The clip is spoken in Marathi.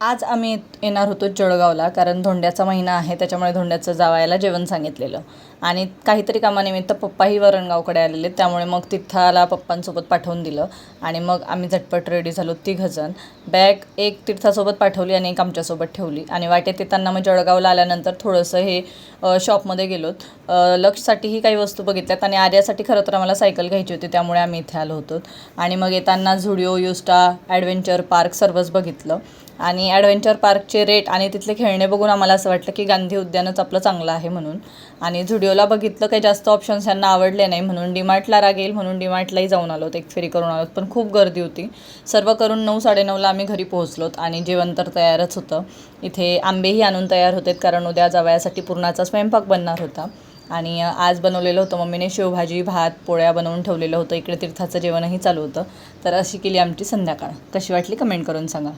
आज आम्ही येणार होतो जळगावला, कारण धोंड्याचा महिना आहे, त्याच्यामुळे धोंड्याचं जावयाला जेवण सांगितलेलं. आणि काहीतरी कामानिमित्त पप्पाही वरणगावकडे आलेले, त्यामुळे मग तिथाला पप्पांसोबत पाठवून दिलं. आणि मग आम्ही झटपट रेडी झालो तिघंजण. बॅग एक तीर्थासोबत पाठवली आणि एक आमच्यासोबत ठेवली. आणि वाटेत येताना मग जळगावला आल्यानंतर थोडंसं हे शॉपमध्ये गेलोत. लक्षसाठीही काही वस्तू बघितल्यात आणि आर्यासाठी खरं तर आम्हाला सायकल घ्यायची होती, त्यामुळे आम्ही इथे आलो होतो. आणि मग येताना झुडिओ, युस्टा, ॲडव्हेंचर पार्क सर्वच बघितलं. आणि ॲडव्हेंचर पार्कचे रेट आणि तिथले खेळणे बघून आम्हाला असं वाटलं की गांधी उद्यानच आपलं चांगलं आहे म्हणून. आणि झुडिओला बघितलं, काही जास्त ऑप्शन्स यांना आवडले नाही म्हणून डीमार्टला रागेल म्हणून डीमार्टलाही जाऊन आलोत, एक फेरी करून आलोत. पण खूप गर्दी होती. सर्व करून 9-9:30ला आम्ही घरी पोहोचलोत. आणि जेवण तर तयारच होतं. इथे आंबेही आणून तयार होतेत, कारण उद्या जावयासाठी पुरणाचा स्वयंपाक बनणार होता. आणि आज बनवलेलं होतं मम्मीने शेवभाजी, भात, पोळ्या बनवून ठेवलेलं होतं. इकडे तीर्थाचं जेवणही चालू होतं. तर अशी केली आमची संध्याकाळ. कशी वाटली कमेंट करून सांगा.